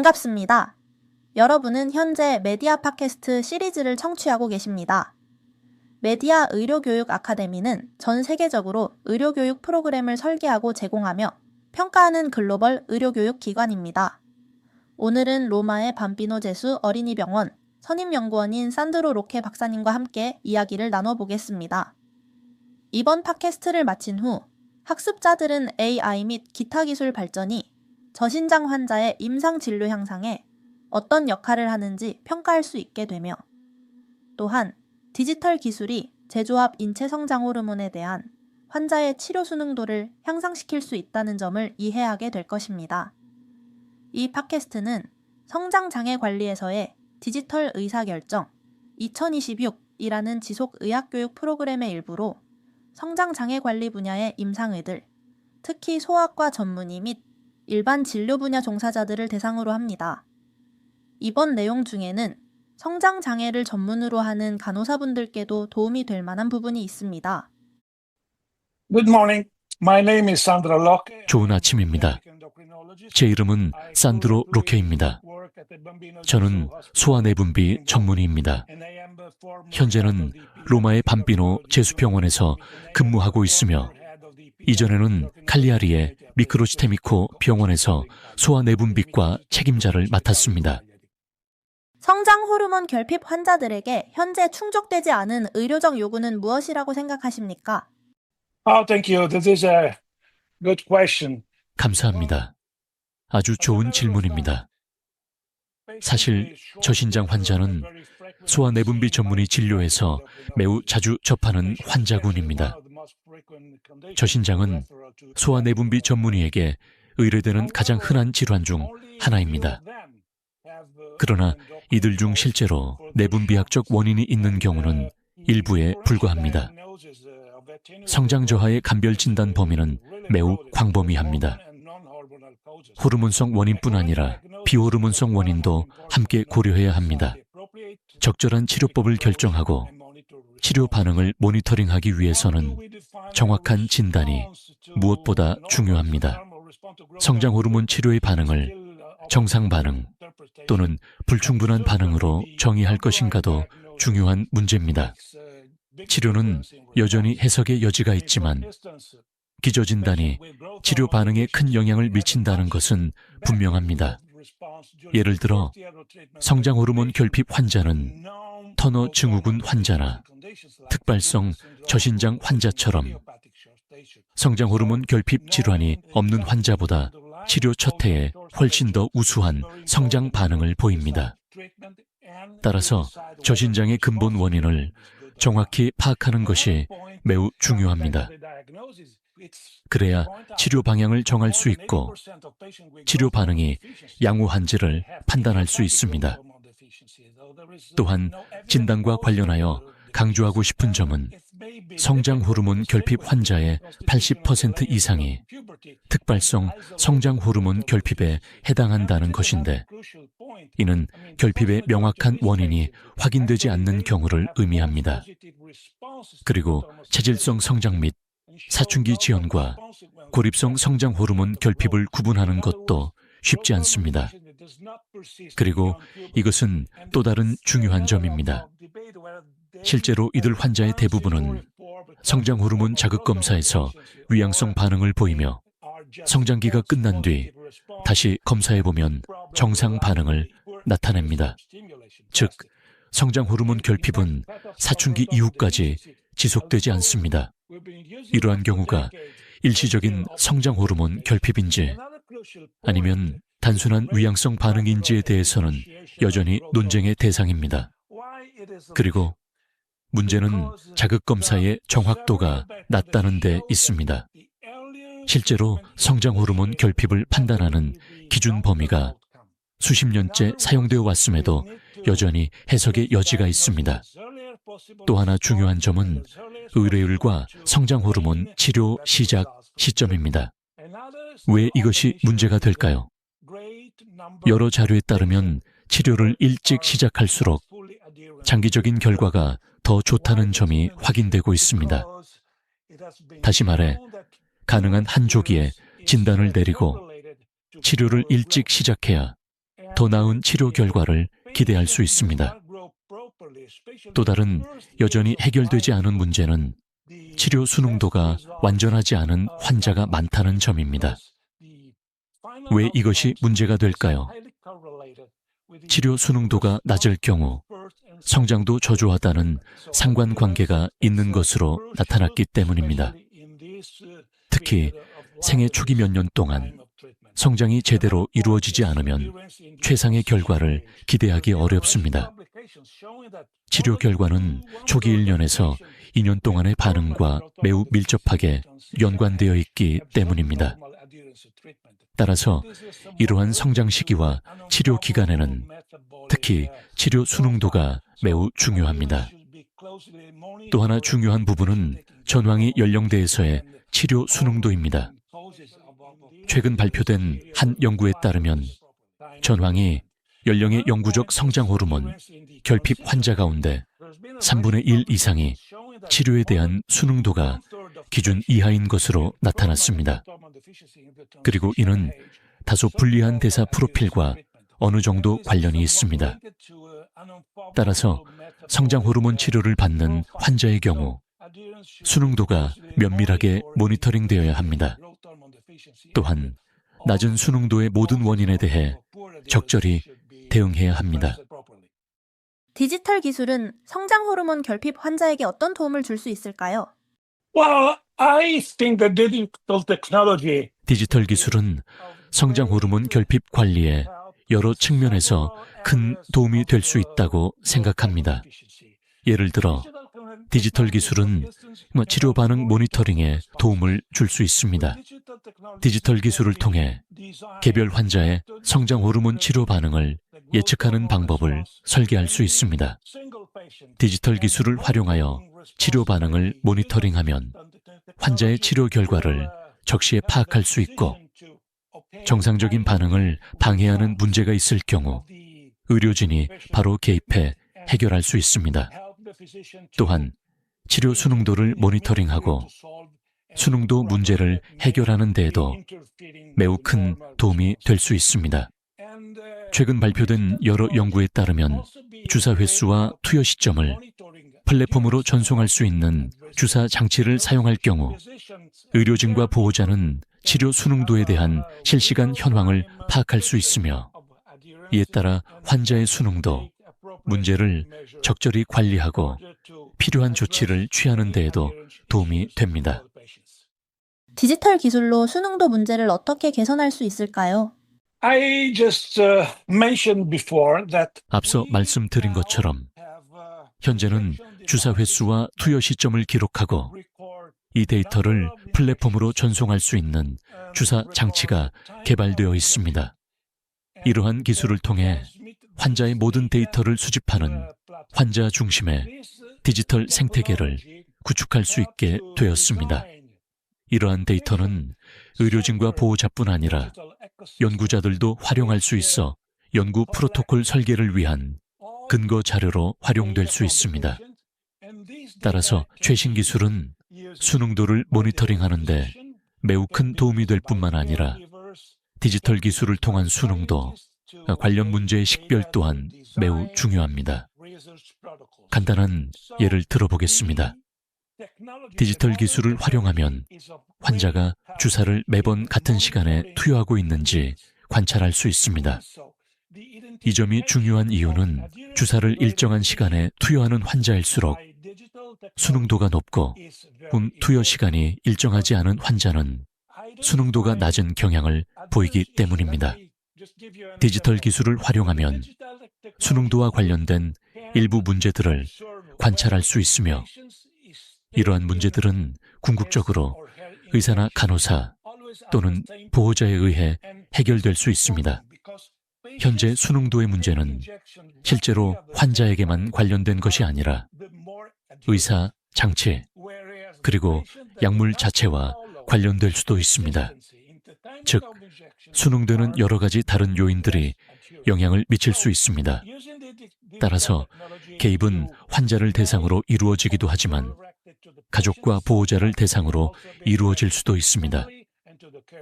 반갑습니다. 여러분은 현재 메디아 팟캐스트 시리즈를 청취하고 계십니다. 메디아 의료교육 아카데미는 전 세계적으로 의료교육 프로그램을 설계하고 제공하며 평가하는 글로벌 의료교육 기관입니다. 오늘은 로마의 밤비노 제수 어린이병원 선임연구원인 산드로 로케 박사님과 함께 이야기를 나눠보겠습니다. 이번 팟캐스트를 마친 후 학습자들은 AI 및 기타 기술 발전이 저신장 환자의 임상 진료 향상에 어떤 역할을 하는지 평가할 수 있게 되며, 또한 디지털 기술이 제조합 인체 성장 호르몬에 대한 환자의 치료 수능도를 향상시킬 수 있다는 점을 이해하게 될 것입니다. 이 팟캐스트는 성장장애 관리에서의 디지털 의사결정 2026이라는 지속 의학교육 프로그램의 일부로 성장장애 관리 분야의 임상의들, 특히 소아과 전문의 및 일반 진료 분야 종사자들을 대상으로 합니다. 이번 내용 중에는 성장장애를 전문으로 하는 간호사분들께도 도움이 될 만한 부분이 있습니다. Good morning. My name is Sandro Locke. 좋은 아침입니다. 제 이름은 산드로 로케입니다. 저는 소아내분비 전문의입니다. 현재는 로마의 밤비노 제수병원에서 근무하고 있으며, 이전에는 칼리아리의 미크로시테미코 병원에서 소아내분비과 책임자를 맡았습니다. 성장 호르몬 결핍 환자들에게 현재 충족되지 않은 의료적 요구는 무엇이라고 생각하십니까? Thank you. This is a good question. 감사합니다. 아주 좋은 질문입니다. 사실 저신장 환자는 소아내분비 전문의 진료에서 매우 자주 접하는 환자군입니다. 저신장은 소아내분비 전문의에게 의뢰되는 가장 흔한 질환 중 하나입니다. 그러나 이들 중 실제로 내분비학적 원인이 있는 경우는 일부에 불과합니다. 성장 저하의 감별 진단 범위는 매우 광범위합니다. 호르몬성 원인뿐 아니라 비호르몬성 원인도 함께 고려해야 합니다. 적절한 치료법을 결정하고 치료 반응을 모니터링하기 위해서는 정확한 진단이 무엇보다 중요합니다. 성장 호르몬 치료의 반응을 정상 반응 또는 불충분한 반응으로 정의할 것인가도 중요한 문제입니다. 치료는 여전히 해석의 여지가 있지만 기저진단이 치료 반응에 큰 영향을 미친다는 것은 분명합니다. 예를 들어 성장 호르몬 결핍 환자는 터너 증후군 환자나 특발성 저신장 환자처럼 성장 호르몬 결핍 질환이 없는 환자보다 치료 첫 해에 훨씬 더 우수한 성장 반응을 보입니다. 따라서 저신장의 근본 원인을 정확히 파악하는 것이 매우 중요합니다. 그래야 치료 방향을 정할 수 있고 치료 반응이 양호한지를 판단할 수 있습니다. 또한 진단과 관련하여 강조하고 싶은 점은 성장 호르몬 결핍 환자의 80% 이상이 특발성 성장 호르몬 결핍에 해당한다는 것인데, 이는 결핍의 명확한 원인이 확인되지 않는 경우를 의미합니다. 그리고 체질성 성장 및 사춘기 지연과 고립성 성장 호르몬 결핍을 구분하는 것도 쉽지 않습니다. 그리고 이것은 또 다른 중요한 점입니다. 실제로 이들 환자의 대부분은 성장 호르몬 자극 검사에서 위양성 반응을 보이며 성장기가 끝난 뒤 다시 검사해보면 정상 반응을 나타냅니다. 즉, 성장 호르몬 결핍은 사춘기 이후까지 지속되지 않습니다. 이러한 경우가 일시적인 성장 호르몬 결핍인지 아니면 단순한 위양성 반응인지에 대해서는 여전히 논쟁의 대상입니다. 그리고 문제는 자극검사의 정확도가 낮다는 데 있습니다. 실제로 성장 호르몬 결핍을 판단하는 기준 범위가 수십 년째 사용되어 왔음에도 여전히 해석의 여지가 있습니다. 또 하나 중요한 점은 의뢰율과 성장 호르몬 치료 시작 시점입니다. 왜 이것이 문제가 될까요? 여러 자료에 따르면 치료를 일찍 시작할수록 장기적인 결과가 더 좋다는 점이 확인되고 있습니다. 다시 말해, 가능한 한 조기에 진단을 내리고 치료를 일찍 시작해야 더 나은 치료 결과를 기대할 수 있습니다. 또 다른 여전히 해결되지 않은 문제는 치료 수능도가 완전하지 않은 환자가 많다는 점입니다. 왜 이것이 문제가 될까요? 치료 수능도가 낮을 경우 성장도 저조하다는 상관관계가 있는 것으로 나타났기 때문입니다. 특히 생애 초기 몇 년 동안 성장이 제대로 이루어지지 않으면 최상의 결과를 기대하기 어렵습니다. 치료 결과는 초기 1년에서 2년 동안의 반응과 매우 밀접하게 연관되어 있기 때문입니다. 따라서 이러한 성장 시기와 치료 기간에는 특히 치료 수능도가 매우 중요합니다. 또 하나 중요한 부분은 전왕이 연령대에서의 치료 수능도입니다. 최근 발표된 한 연구에 따르면 전왕이 연령의 영구적 성장 호르몬 결핍 환자 가운데 3분의 1 이상이 치료에 대한 수능도가 기준 이하인 것으로 나타났습니다. 그리고 이는 다소 불리한 대사 프로필과 어느 정도 관련이 있습니다. 따라서 성장 호르몬 치료를 받는 환자의 경우 수능도가 면밀하게 모니터링되어야 합니다. 또한 낮은 수능도의 모든 원인에 대해 적절히 대응해야 합니다. 디지털 기술은 성장 호르몬 결핍 환자에게 어떤 도움을 줄 수 있을까요? Well, I think that digital technology 디지털 기술은 성장 호르몬 결핍 관리에 여러 측면에서 큰 도움이 될 수 있다고 생각합니다. 예를 들어 디지털 기술은 치료 반응 모니터링에 도움을 줄 수 있습니다. 디지털 기술을 통해 개별 환자의 성장 호르몬 치료 반응을 예측하는 방법을 설계할 수 있습니다. 디지털 기술을 활용하여 치료 반응을 모니터링하면 환자의 치료 결과를 적시에 파악할 수 있고 정상적인 반응을 방해하는 문제가 있을 경우 의료진이 바로 개입해 해결할 수 있습니다. 또한 치료 수능도를 모니터링하고 수능도 문제를 해결하는 데에도 매우 큰 도움이 될 수 있습니다. 최근 발표된 여러 연구에 따르면 주사 횟수와 투여 시점을 플랫폼으로 전송할 수 있는 주사 장치를 사용할 경우 의료진과 보호자는 치료 수능도에 대한 실시간 현황을 파악할 수 있으며 이에 따라 환자의 수능도, 문제를 적절히 관리하고 필요한 조치를 취하는 데에도 도움이 됩니다. 디지털 기술로 수능도 문제를 어떻게 개선할 수 있을까요? I just mentioned before that 앞서 말씀드린 것처럼 현재는 주사 횟수와 투여 시점을 기록하고 이 데이터를 플랫폼으로 전송할 수 있는 주사 장치가 개발되어 있습니다. 이러한 기술을 통해 환자의 모든 데이터를 수집하는 환자 중심의 디지털 생태계를 구축할 수 있게 되었습니다. 이러한 데이터는 의료진과 보호자뿐 아니라 연구자들도 활용할 수 있어 연구 프로토콜 설계를 위한 근거 자료로 활용될 수 있습니다. 따라서 최신 기술은 수능도를 모니터링하는 데 매우 큰 도움이 될 뿐만 아니라 디지털 기술을 통한 수능도, 관련 문제의 식별 또한 매우 중요합니다. 간단한 예를 들어보겠습니다. 디지털 기술을 활용하면 환자가 주사를 매번 같은 시간에 투여하고 있는지 관찰할 수 있습니다. 이 점이 중요한 이유는 주사를 일정한 시간에 투여하는 환자일수록 수능도가 높고 투여 시간이 일정하지 않은 환자는 수능도가 낮은 경향을 보이기 때문입니다. 디지털 기술을 활용하면 수능도와 관련된 일부 문제들을 관찰할 수 있으며 이러한 문제들은 궁극적으로 의사나 간호사 또는 보호자에 의해 해결될 수 있습니다. 현재 수능도의 문제는 실제로 환자에게만 관련된 것이 아니라 의사, 장치, 그리고 약물 자체와 관련될 수도 있습니다. 즉, 수능되는 여러 가지 다른 요인들이 영향을 미칠 수 있습니다. 따라서 개입은 환자를 대상으로 이루어지기도 하지만 가족과 보호자를 대상으로 이루어질 수도 있습니다.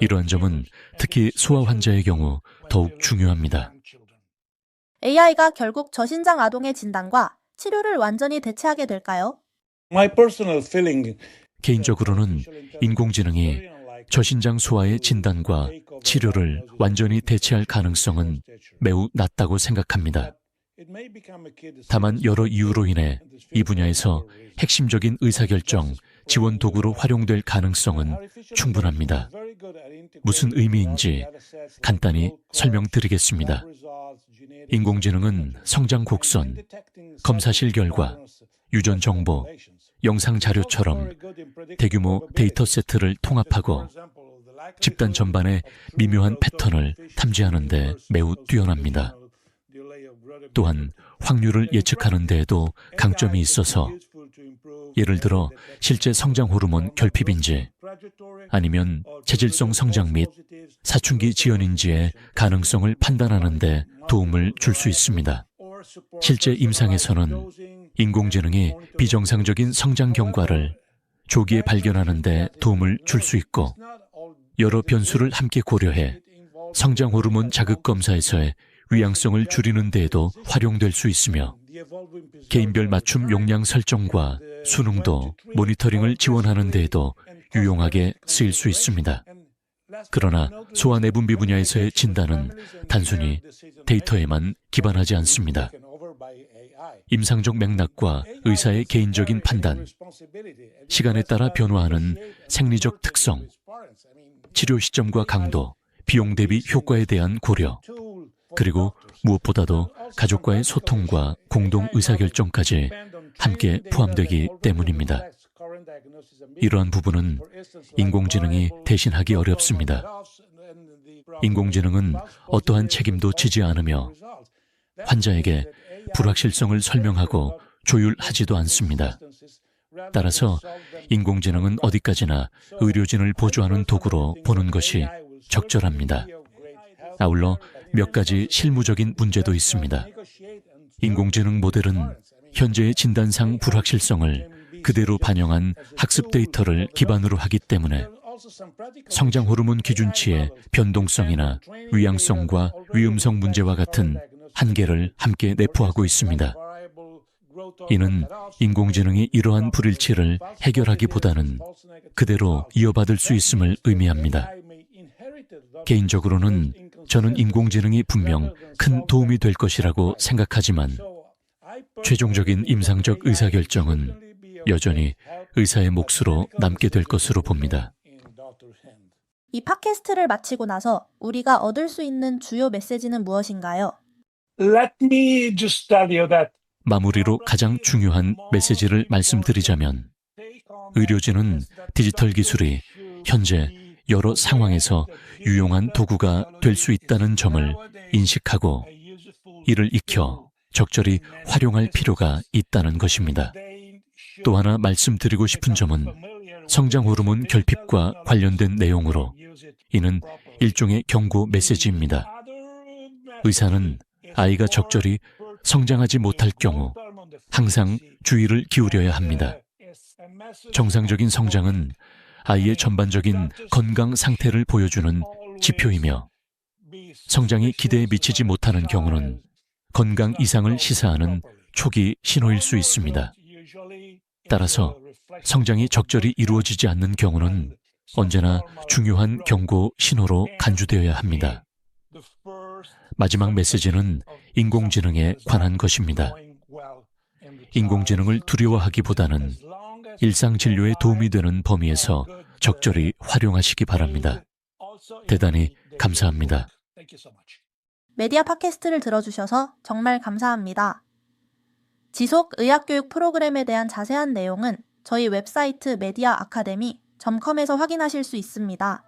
이러한 점은 특히 소아 환자의 경우 더욱 중요합니다. AI가 결국 저신장 아동의 진단과 치료를 완전히 대체하게 될까요? My personal feeling 개인적으로는 인공지능이 저신장 소아의 진단과 치료를 완전히 대체할 가능성은 매우 낮다고 생각합니다. 다만 여러 이유로 인해 이 분야에서 핵심적인 의사결정, 지원 도구로 활용될 가능성은 충분합니다. 무슨 의미인지 간단히 설명드리겠습니다. 인공지능은 성장 곡선, 검사실 결과, 유전 정보, 영상 자료처럼 대규모 데이터 세트를 통합하고 집단 전반의 미묘한 패턴을 탐지하는 데 매우 뛰어납니다. 또한 확률을 예측하는 데에도 강점이 있어서 예를 들어 실제 성장 호르몬 결핍인지 아니면 체질성 성장 및 사춘기 지연인지의 가능성을 판단하는 데 도움을 줄 수 있습니다. 실제 임상에서는 인공지능이 비정상적인 성장 경과를 조기에 발견하는 데 도움을 줄 수 있고 여러 변수를 함께 고려해 성장 호르몬 자극 검사에서의 위양성을 줄이는 데에도 활용될 수 있으며 개인별 맞춤 용량 설정과 수능도 모니터링을 지원하는 데에도 유용하게 쓰일 수 있습니다. 그러나 소아 내분비 분야에서의 진단은 단순히 데이터에만 기반하지 않습니다. 임상적 맥락과 의사의 개인적인 판단, 시간에 따라 변화하는 생리적 특성, 치료 시점과 강도, 비용 대비 효과에 대한 고려, 그리고 무엇보다도 가족과의 소통과 공동 의사결정까지 함께 포함되기 때문입니다. 이러한 부분은 인공지능이 대신하기 어렵습니다. 인공지능은 어떠한 책임도 지지 않으며 환자에게 불확실성을 설명하고 조율하지도 않습니다. 따라서 인공지능은 어디까지나 의료진을 보조하는 도구로 보는 것이 적절합니다. 아울러 몇 가지 실무적인 문제도 있습니다. 인공지능 모델은 현재의 진단상 불확실성을 그대로 반영한 학습 데이터를 기반으로 하기 때문에 성장 호르몬 기준치의 변동성이나 위양성과 위음성 문제와 같은 한계를 함께 내포하고 있습니다. 이는 인공지능이 이러한 불일치를 해결하기보다는 그대로 이어받을 수 있음을 의미합니다. 개인적으로는 저는 인공지능이 분명 큰 도움이 될 것이라고 생각하지만 최종적인 임상적 의사결정은 여전히 의사의 몫으로 남게 될 것으로 봅니다. 이 팟캐스트를 마치고 나서 우리가 얻을 수 있는 주요 메시지는 무엇인가요? let me just tell you that 마무리로 가장 중요한 메시지를 말씀드리자면 의료진은 디지털 기술이 현재 여러 상황에서 유용한 도구가 될 수 있다는 점을 인식하고 이를 익혀 적절히 활용할 필요가 있다는 것입니다. 또 하나 말씀드리고 싶은 점은 성장 호르몬 결핍과 관련된 내용으로 이는 일종의 경고 메시지입니다. 의사는 아이가 적절히 성장하지 못할 경우 항상 주의를 기울여야 합니다. 정상적인 성장은 아이의 전반적인 건강 상태를 보여주는 지표이며 성장이 기대에 미치지 못하는 경우는 건강 이상을 시사하는 초기 신호일 수 있습니다. 따라서 성장이 적절히 이루어지지 않는 경우는 언제나 중요한 경고 신호로 간주되어야 합니다. 마지막 메시지는 인공지능에 관한 것입니다. 인공지능을 두려워하기보다는 일상 진료에 도움이 되는 범위에서 적절히 활용하시기 바랍니다. 대단히 감사합니다. 메디아 팟캐스트를 들어주셔서 정말 감사합니다. 지속 의학교육 프로그램에 대한 자세한 내용은 저희 웹사이트 mediaacademy.com에서 확인하실 수 있습니다.